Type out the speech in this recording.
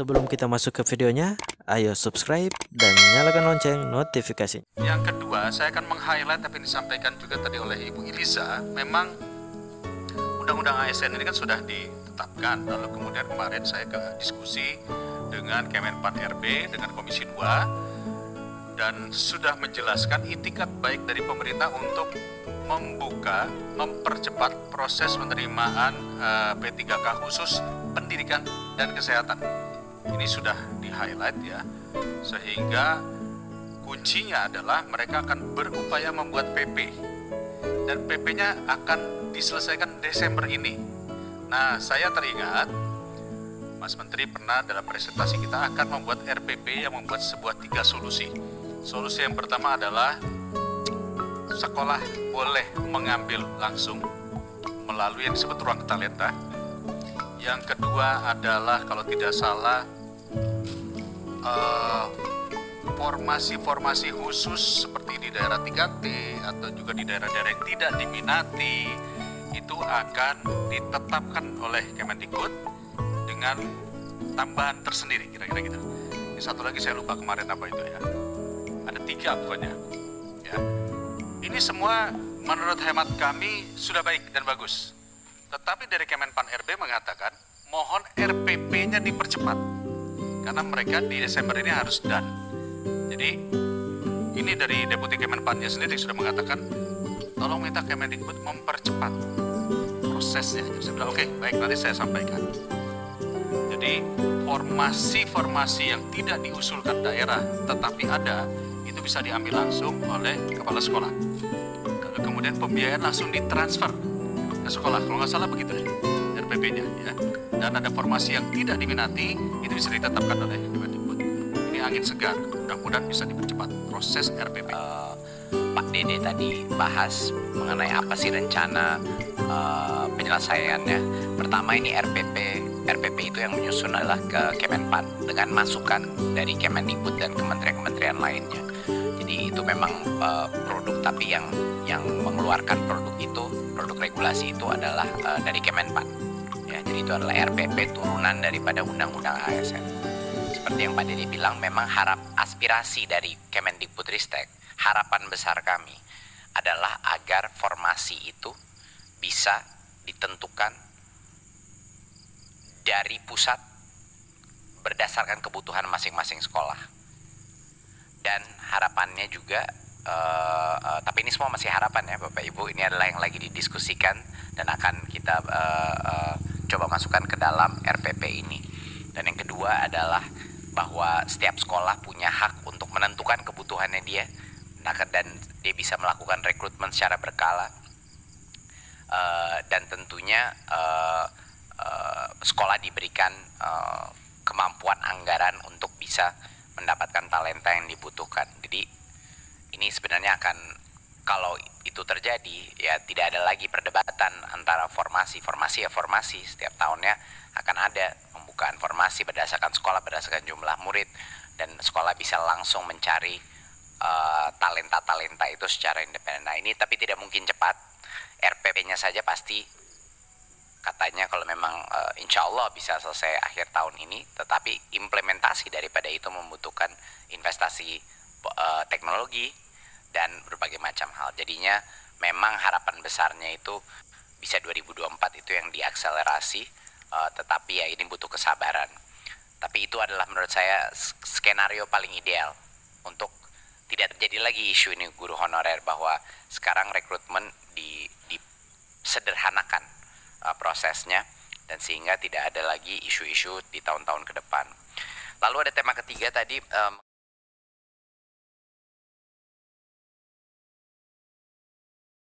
Sebelum kita masuk ke videonya, ayo subscribe dan nyalakan lonceng notifikasi. Yang kedua, saya akan meng-highlight apa yang disampaikan juga tadi oleh Ibu Ilisa. Memang Undang-Undang ASN ini kan sudah ditetapkan. Lalu kemudian kemarin saya ke diskusi dengan Kemenpan RB, dengan Komisi 2, dan sudah menjelaskan itikat baik dari pemerintah untuk mempercepat proses penerimaan P3K khusus pendidikan dan kesehatan. Ini sudah di-highlight ya, sehingga kuncinya adalah mereka akan berupaya membuat PP, dan PP-nya akan diselesaikan Desember ini. Nah, saya teringat Mas Menteri pernah dalam presentasi kita akan membuat RPP yang membuat sebuah 3 solusi. Solusi yang pertama adalah sekolah boleh mengambil langsung melalui yang disebut ruang talenta. Yang kedua adalah kalau tidak salah formasi-formasi khusus seperti di daerah 3T atau juga di daerah-daerah yang tidak diminati itu akan ditetapkan oleh Kemendikbud dengan tambahan tersendiri, kira-kira gitu. Ini satu lagi saya lupa kemarin apa itu ya. Ada 3 pokoknya. Ya. Ini semua menurut hemat kami sudah baik dan bagus. Tetapi dari Kemenpan RB mengatakan mohon RPP-nya dipercepat karena mereka di Desember ini harus done. Jadi ini dari Deputi Kemenpan-nya sendiri sudah mengatakan tolong minta Kemendikbud mempercepat prosesnya. Jadi saya bilang oke, baik, nanti saya sampaikan. Jadi formasi-formasi yang tidak diusulkan daerah tetapi ada, itu bisa diambil langsung oleh kepala sekolah. Lalu kemudian pembiayaan langsung ditransfer ke sekolah, kalau nggak salah begitu deh RPP-nya ya. Dan ada formasi yang tidak diminati, itu bisa ditetapkan oleh Kemendikbud. Ini angin segar, mudah-mudahan bisa dipercepat proses RPP. Pak Dede tadi bahas mengenai apa sih rencana penyelesaiannya. Pertama, ini RPP itu yang menyusun adalah ke Kemenpan dengan masukan dari Kemendikbud dan kementerian-kementerian lainnya. Jadi itu memang produk, tapi yang mengeluarkan produk regulasi itu adalah dari Kemenpan. Ya, jadi itu adalah RPP turunan daripada Undang-Undang ASN. Seperti yang Pak Dede bilang, memang aspirasi dari Kemendikbudristek, harapan besar kami adalah agar formasi itu bisa ditentukan dari pusat berdasarkan kebutuhan masing-masing sekolah. Dan harapannya juga, tapi ini semua masih harapan ya Bapak Ibu, ini adalah yang lagi didiskusikan dan akan kita coba masukkan ke dalam RPP ini. Dan yang kedua adalah bahwa setiap sekolah punya hak untuk menentukan kebutuhannya dia, dan dia bisa melakukan rekrutmen secara berkala, dan tentunya sekolah diberikan kemampuan anggaran untuk bisa mendapatkan talenta yang dibutuhkan. Jadi ini sebenarnya akan, kalau itu terjadi ya tidak ada lagi perdebatan antara formasi setiap tahunnya akan ada pembukaan formasi berdasarkan sekolah, berdasarkan jumlah murid, dan sekolah bisa langsung mencari talenta-talenta itu secara independen. Nah ini tapi tidak mungkin cepat. RPP-nya saja pasti katanya kalau memang insya Allah bisa selesai akhir tahun ini, tetapi implementasi daripada itu membutuhkan investasi teknologi dan berbagai macam hal. Jadinya memang harapan besarnya itu bisa 2024 itu yang diakselerasi, tetapi ya ini butuh kesabaran. Tapi itu adalah menurut saya skenario paling ideal untuk tidak terjadi lagi isu ini guru honorer, bahwa sekarang rekrutmen disederhanakan prosesnya, dan sehingga tidak ada lagi isu-isu di tahun-tahun ke depan. Lalu ada tema ketiga tadi